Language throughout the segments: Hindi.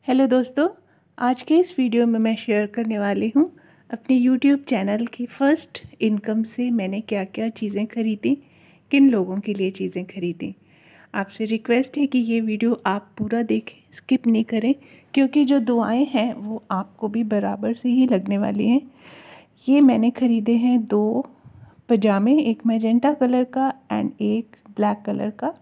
हेलो दोस्तों, आज के इस वीडियो में मैं शेयर करने वाली हूँ अपने YouTube चैनल की फ़र्स्ट इनकम से मैंने क्या क्या चीज़ें ख़रीदी, किन लोगों के लिए चीज़ें ख़रीदी। आपसे रिक्वेस्ट है कि ये वीडियो आप पूरा देखें, स्किप नहीं करें, क्योंकि जो दुआएं हैं वो आपको भी बराबर से ही लगने वाली हैं। ये मैंने ख़रीदे हैं 2 पजामे, एक मैजेंटा कलर का एंड एक ब्लैक कलर का।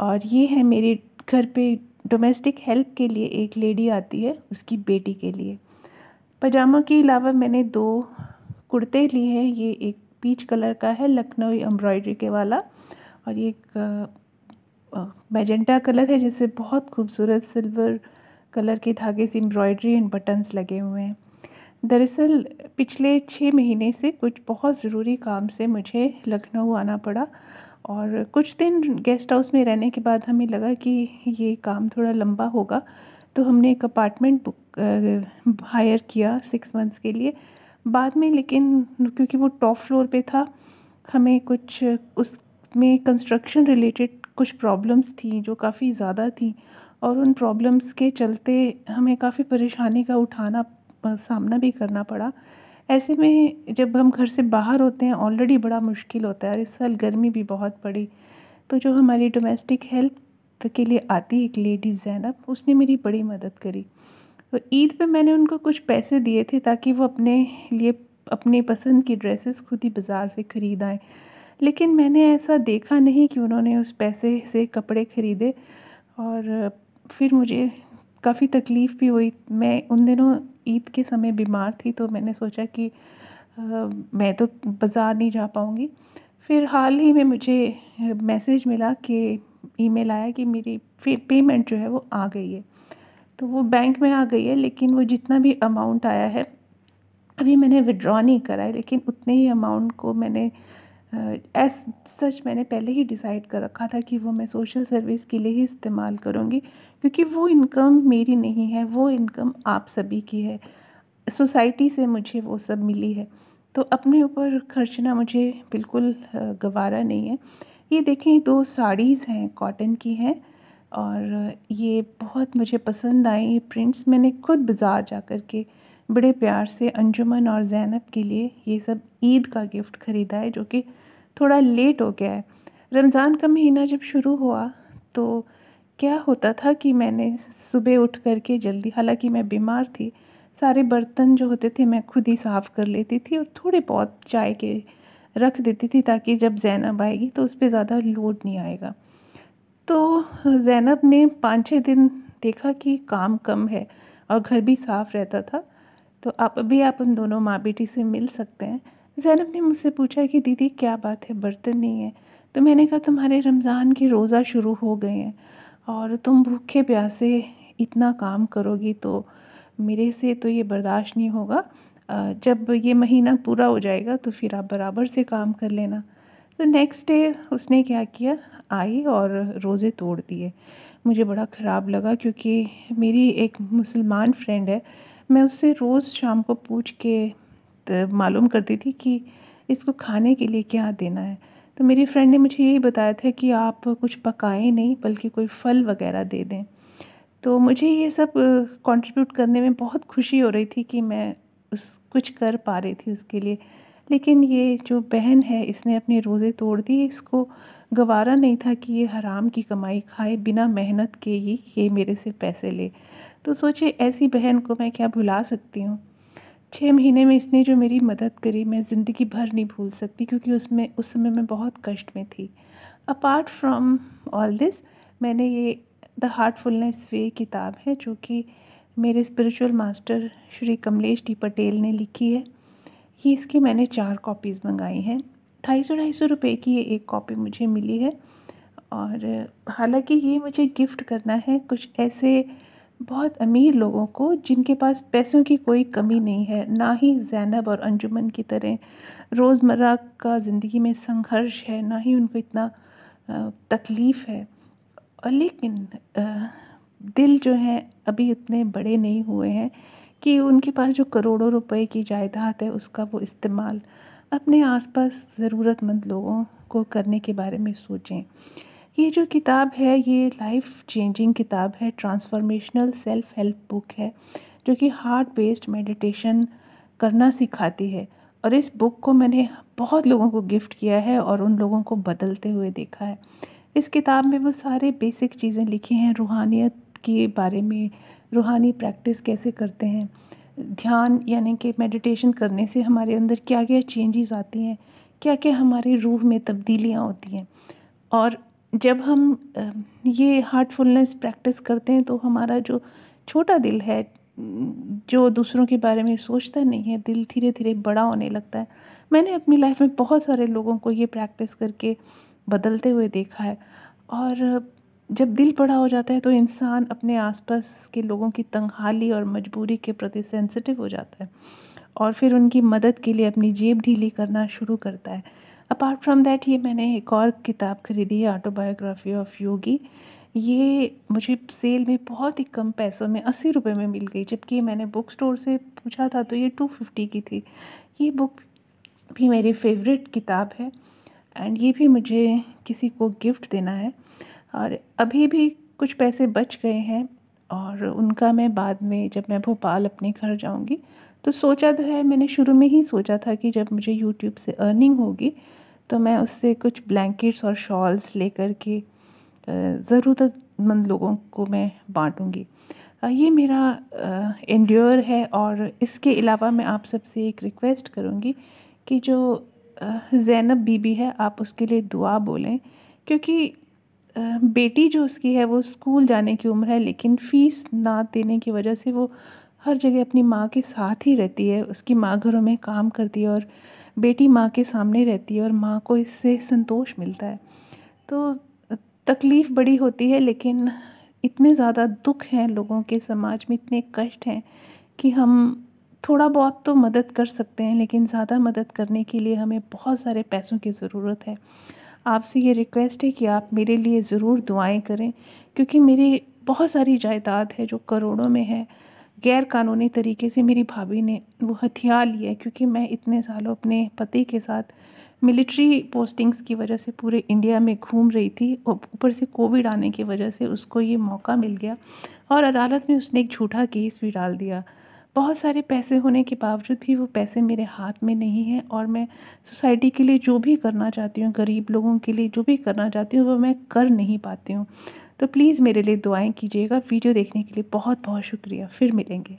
और ये है मेरे घर पे डोमेस्टिक हेल्प के लिए एक लेडी आती है, उसकी बेटी के लिए। पजामा के अलावा मैंने 2 कुर्ते लिए हैं। ये एक पीच कलर का है, लखनऊ एम्ब्रॉयडरी के वाला, और ये एक मैजेंटा कलर है जिससे बहुत खूबसूरत सिल्वर कलर के धागे से एम्ब्रॉयडरी एंड बटन्स लगे हुए हैं। दरअसल पिछले 6 महीने से कुछ बहुत ज़रूरी काम से मुझे लखनऊ आना पड़ा, और कुछ दिन गेस्ट हाउस में रहने के बाद हमें लगा कि ये काम थोड़ा लंबा होगा, तो हमने एक अपार्टमेंट बुक हायर किया 6 मंथ्स के लिए। बाद में लेकिन क्योंकि वो टॉप फ्लोर पे था, हमें कुछ उसमें कंस्ट्रक्शन रिलेटेड कुछ प्रॉब्लम्स थी जो काफ़ी ज़्यादा थी, और उन प्रॉब्लम्स के चलते हमें काफ़ी परेशानी का सामना भी करना पड़ा। ऐसे में जब हम घर से बाहर होते हैं ऑलरेडी बड़ा मुश्किल होता है, और इस साल गर्मी भी बहुत पड़ी। तो जो हमारी डोमेस्टिक हेल्प के लिए आती है एक लेडी ज़ैनब, उसने मेरी बड़ी मदद करी। तो ईद पे मैंने उनको कुछ पैसे दिए थे ताकि वो अपने लिए अपने पसंद की ड्रेसेस खुद ही बाज़ार से ख़रीद आएँ। लेकिन मैंने ऐसा देखा नहीं कि उन्होंने उस पैसे से कपड़े ख़रीदे, और फिर मुझे काफ़ी तकलीफ़ भी हुई। मैं उन दिनों ईद के समय बीमार थी, तो मैंने सोचा कि मैं तो बाज़ार नहीं जा पाऊँगी। फिर हाल ही में मुझे मैसेज मिला कि ईमेल आया कि मेरी पेमेंट जो है वो आ गई है। तो वो बैंक में आ गई है, लेकिन वो जितना भी अमाउंट आया है अभी मैंने विड्रॉ नहीं करा है, लेकिन उतने ही अमाउंट को मैंने एज सच मैंने पहले ही डिसाइड कर रखा था कि वो मैं सोशल सर्विस के लिए ही इस्तेमाल करूँगी, क्योंकि वो इनकम मेरी नहीं है, वो इनकम आप सभी की है। सोसाइटी से मुझे वो सब मिली है, तो अपने ऊपर खर्चना मुझे बिल्कुल गवारा नहीं है। ये देखें 2 साड़ीज़ हैं, कॉटन की हैं, और ये बहुत मुझे पसंद आई। ये प्रिंट्स मैंने खुद बाज़ार जा कर के बड़े प्यार से अंजुमन और ज़ैनब के लिए ये सब ईद का गिफ्ट ख़रीदा है, जो कि थोड़ा लेट हो गया है। रमज़ान का महीना जब शुरू हुआ तो क्या होता था कि मैंने सुबह उठ कर के जल्दी, हालांकि मैं बीमार थी, सारे बर्तन जो होते थे मैं खुद ही साफ़ कर लेती थी, और थोड़े बहुत चाय के रख देती थी ताकि जब ज़ैनब आएगी तो उस पर ज़्यादा लोड नहीं आएगा। तो ज़ैनब ने 5-6 दिन देखा कि काम कम है और घर भी साफ़ रहता था, तो आप उन दोनों माँ बेटी से मिल सकते हैं। ज़ैनब ने मुझसे पूछा कि दीदी क्या बात है, बर्तन नहीं है? तो मैंने कहा तुम्हारे रमज़ान के रोज़ा शुरू हो गए हैं, और तुम भूखे प्यासे इतना काम करोगी तो मेरे से तो ये बर्दाश्त नहीं होगा। जब ये महीना पूरा हो जाएगा तो फिर आप बराबर से काम कर लेना। तो नेक्स्ट डे उसने क्या किया, आई और रोज़े तोड़ दिए। मुझे बड़ा ख़राब लगा, क्योंकि मेरी एक मुसलमान फ्रेंड है, मैं उससे रोज़ शाम को पूछ के मालूम करती थी कि इसको खाने के लिए क्या देना है। तो मेरी फ्रेंड ने मुझे यही बताया था कि आप कुछ पकाएं नहीं, बल्कि कोई फल वगैरह दे दें। तो मुझे ये सब कंट्रीब्यूट करने में बहुत खुशी हो रही थी कि मैं उस कुछ कर पा रही थी उसके लिए। लेकिन ये जो बहन है, इसने अपने रोज़े तोड़ दिए। इसको गवारा नहीं था कि ये हराम की कमाई खाए, बिना मेहनत के ही ये मेरे से पैसे ले। तो सोचिए ऐसी बहन को मैं क्या भुला सकती हूँ। 6 महीने में इसने जो मेरी मदद करी मैं ज़िंदगी भर नहीं भूल सकती, क्योंकि उसमें उस समय मैं बहुत कष्ट में थी। अपार्ट फ्रॉम ऑल दिस, मैंने ये द हार्टफुलनेस वे किताब है, जो कि मेरे spiritual master Shri Kamlesh D Patel ने लिखी है। ये इसकी मैंने 4 कॉपीज़ मंगाई हैं। 250-250 रुपये की ये एक कॉपी मुझे मिली है, और हालांकि ये मुझे गिफ्ट करना है कुछ ऐसे बहुत अमीर लोगों को जिनके पास पैसों की कोई कमी नहीं है, ना ही ज़ैनब और अंजुमन की तरह रोज़मर्रा का ज़िंदगी में संघर्ष है, ना ही उनको इतना तकलीफ़ है। और लेकिन दिल जो है अभी इतने बड़े नहीं हुए हैं कि उनके पास जो करोड़ों रुपए की जायदाद है उसका वो इस्तेमाल अपने आसपास ज़रूरतमंद लोगों को करने के बारे में सोचें। ये जो किताब है ये लाइफ चेंजिंग किताब है, ट्रांसफॉर्मेशनल सेल्फ हेल्प बुक है, जो कि हार्ट बेस्ड मेडिटेशन करना सिखाती है। और इस बुक को मैंने बहुत लोगों को गिफ्ट किया है और उन लोगों को बदलते हुए देखा है। इस किताब में वो सारे बेसिक चीज़ें लिखी हैं रूहानियत के बारे में, रूहानी प्रैक्टिस कैसे करते हैं, ध्यान यानी कि मेडिटेशन करने से हमारे अंदर क्या क्या चेंजेस आती हैं, क्या क्या हमारी रूह में तब्दीलियाँ होती हैं। और जब हम ये हार्टफुलनेस प्रैक्टिस करते हैं तो हमारा जो छोटा दिल है, जो दूसरों के बारे में सोचता नहीं है, दिल धीरे धीरे बड़ा होने लगता है। मैंने अपनी लाइफ में बहुत सारे लोगों को ये प्रैक्टिस करके बदलते हुए देखा है। और जब दिल बड़ा हो जाता है तो इंसान अपने आसपास के लोगों की तंगहाली और मजबूरी के प्रति सेंसिटिव हो जाता है और फिर उनकी मदद के लिए अपनी जेब ढीली करना शुरू करता है। अपार्ट फ्रॉम दैट ये मैंने एक और किताब खरीदी है, ऑटोबायोग्राफी ऑफ योगी। ये मुझे सेल में बहुत ही कम पैसों में 80 रुपये में मिल गई, जबकि मैंने बुक स्टोर से पूछा था तो ये 250 की थी। ये बुक भी मेरी फेवरेट किताब है एंड ये भी मुझे किसी को गिफ्ट देना है। और अभी भी कुछ पैसे बच गए हैं और उनका मैं बाद में जब मैं भोपाल अपने घर जाऊंगी तो सोचा तो है, मैंने शुरू में ही सोचा था कि जब मुझे यूट्यूब से अर्निंग होगी तो मैं उससे कुछ ब्लैंकेट्स और शॉल्स लेकर के ज़रूरतमंद लोगों को मैं बांटूंगी। ये मेरा एंड्योर है। और इसके अलावा मैं आप सबसे एक रिक्वेस्ट करूँगी कि जो ज़ैनब बीबी है आप उसके लिए दुआ बोलें, क्योंकि बेटी जो उसकी है वो स्कूल जाने की उम्र है, लेकिन फ़ीस ना देने की वजह से वो हर जगह अपनी माँ के साथ ही रहती है। उसकी माँ घरों में काम करती है और बेटी माँ के सामने रहती है और माँ को इससे संतोष मिलता है। तो तकलीफ़ बड़ी होती है, लेकिन इतने ज़्यादा दुख हैं लोगों के, समाज में इतने कष्ट हैं कि हम थोड़ा बहुत तो मदद कर सकते हैं, लेकिन ज़्यादा मदद करने के लिए हमें बहुत सारे पैसों की ज़रूरत है। आपसे ये रिक्वेस्ट है कि आप मेरे लिए ज़रूर दुआएं करें, क्योंकि मेरी बहुत सारी जायदाद है जो करोड़ों में है। गैर कानूनी तरीके से मेरी भाभी ने वो हथिया लिया है, क्योंकि मैं इतने सालों अपने पति के साथ मिलिट्री पोस्टिंग्स की वजह से पूरे इंडिया में घूम रही थी और ऊपर से कोविड आने की वजह से उसको ये मौका मिल गया और अदालत में उसने एक झूठा केस भी डाल दिया। बहुत सारे पैसे होने के बावजूद भी वो पैसे मेरे हाथ में नहीं हैं और मैं सोसाइटी के लिए जो भी करना चाहती हूँ, गरीब लोगों के लिए जो भी करना चाहती हूँ वो मैं कर नहीं पाती हूँ। तो प्लीज़ मेरे लिए दुआएं कीजिएगा। वीडियो देखने के लिए बहुत बहुत शुक्रिया। फिर मिलेंगे।